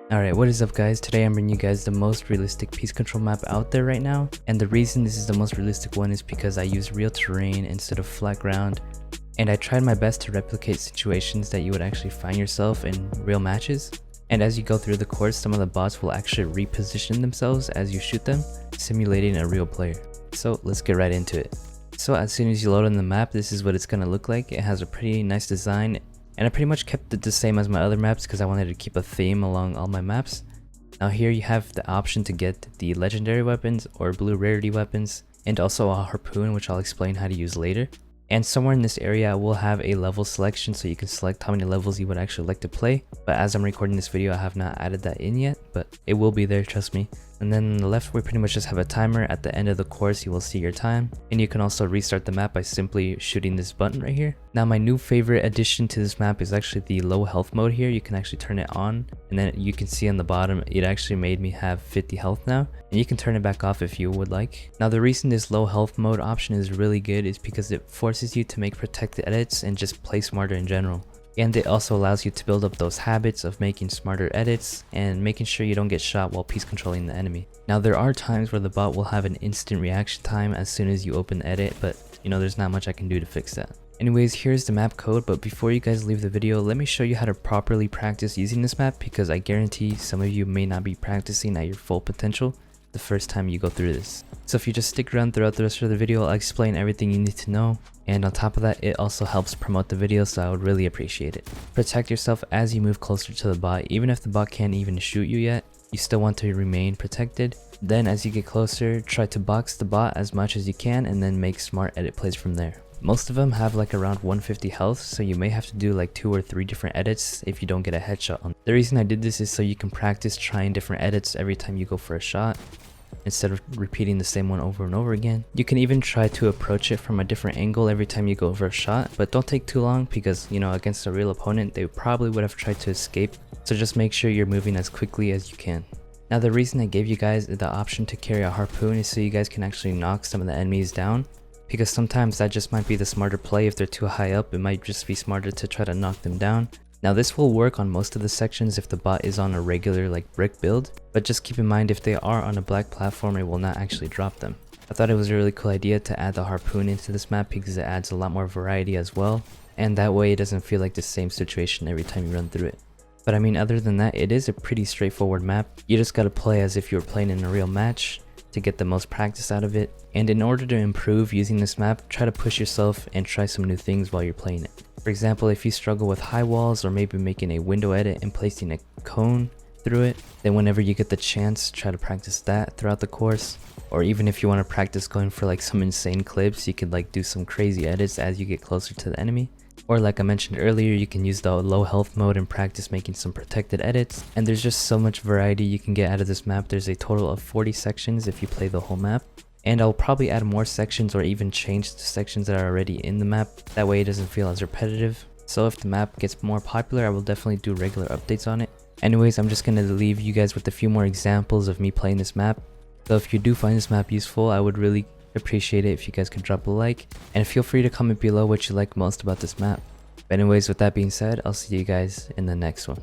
Alright, what is up guys? Today I'm bringing you guys the most realistic peace control map out there right now. And the reason this is the most realistic one is because I use real terrain instead of flat ground. And I tried my best to replicate situations that you would actually find yourself in real matches. And as you go through the course, some of the bots will actually reposition themselves as you shoot them, simulating a real player. So let's get right into it. So as soon as you load on the map, this is what it's going to look like. It has a pretty nice design. And I pretty much kept it the same as my other maps because I wanted to keep a theme along all my maps. Now here you have the option to get the legendary weapons or blue rarity weapons, and also a harpoon, which I'll explain how to use later. And somewhere in this area I will have a level selection so you can select how many levels you would actually like to play. But as I'm recording this video, I have not added that in yet, but it will be there, trust me. And then on the left we pretty much just have a timer. At the end of the course you will see your time, and you can also restart the map by simply shooting this button right here. Now my new favorite addition to this map is actually the low health mode here. You can actually turn it on, and then you can see on the bottom it actually made me have 50 health now, and you can turn it back off if you would like. Now the reason this low health mode option is really good is because it forces you to make protected edits and just play smarter in general. And it also allows you to build up those habits of making smarter edits and making sure you don't get shot while peace controlling the enemy. Now there are times where the bot will have an instant reaction time as soon as you open the edit, but there's not much I can do to fix that. Anyways, here's the map code, but before you guys leave the video, let me show you how to properly practice using this map, because I guarantee some of you may not be practicing at your full potential the first time you go through this. So if you just stick around throughout the rest of the video, I'll explain everything you need to know. And on top of that, it also helps promote the video, so I would really appreciate it. Protect yourself as you move closer to the bot. Even if the bot can't even shoot you yet, you still want to remain protected. Then as you get closer, try to box the bot as much as you can and then make smart edit plays from there. Most of them have like around 150 health, so you may have to do like 2 or 3 different edits if you don't get a headshot on. The reason I did this is so you can practice trying different edits every time you go for a shot, instead of repeating the same one over and over again. You can even try to approach it from a different angle every time you go for a shot, but don't take too long because, against a real opponent, they probably would have tried to escape. So just make sure you're moving as quickly as you can. Now the reason I gave you guys the option to carry a harpoon is so you guys can actually knock some of the enemies down, because sometimes that just might be the smarter play. If they're too high up, it might just be smarter to try to knock them down. Now this will work on most of the sections if the bot is on a regular like brick build, but just keep in mind if they are on a black platform, it will not actually drop them. I thought it was a really cool idea to add the harpoon into this map because it adds a lot more variety as well, and that way it doesn't feel like the same situation every time you run through it. But other than that, it is a pretty straightforward map. You just gotta play as if you were playing in a real match to get the most practice out of it. And in order to improve using this map, try to push yourself and try some new things while you're playing it. For example, if you struggle with high walls or maybe making a window edit and placing a cone through it, then whenever you get the chance, try to practice that throughout the course. Or even if you want to practice going for like some insane clips, you could like do some crazy edits as you get closer to the enemy. Or like I mentioned earlier, you can use the low health mode and practice making some protected edits. And there's just so much variety you can get out of this map. There's a total of 40 sections if you play the whole map. And I'll probably add more sections or even change the sections that are already in the map. That way it doesn't feel as repetitive. So if the map gets more popular, I will definitely do regular updates on it. Anyways, I'm just going to leave you guys with a few more examples of me playing this map. So if you do find this map useful, I would really appreciate it if you guys could drop a like, and feel free to comment below what you like most about this map. But anyways, with that being said, I'll see you guys in the next one.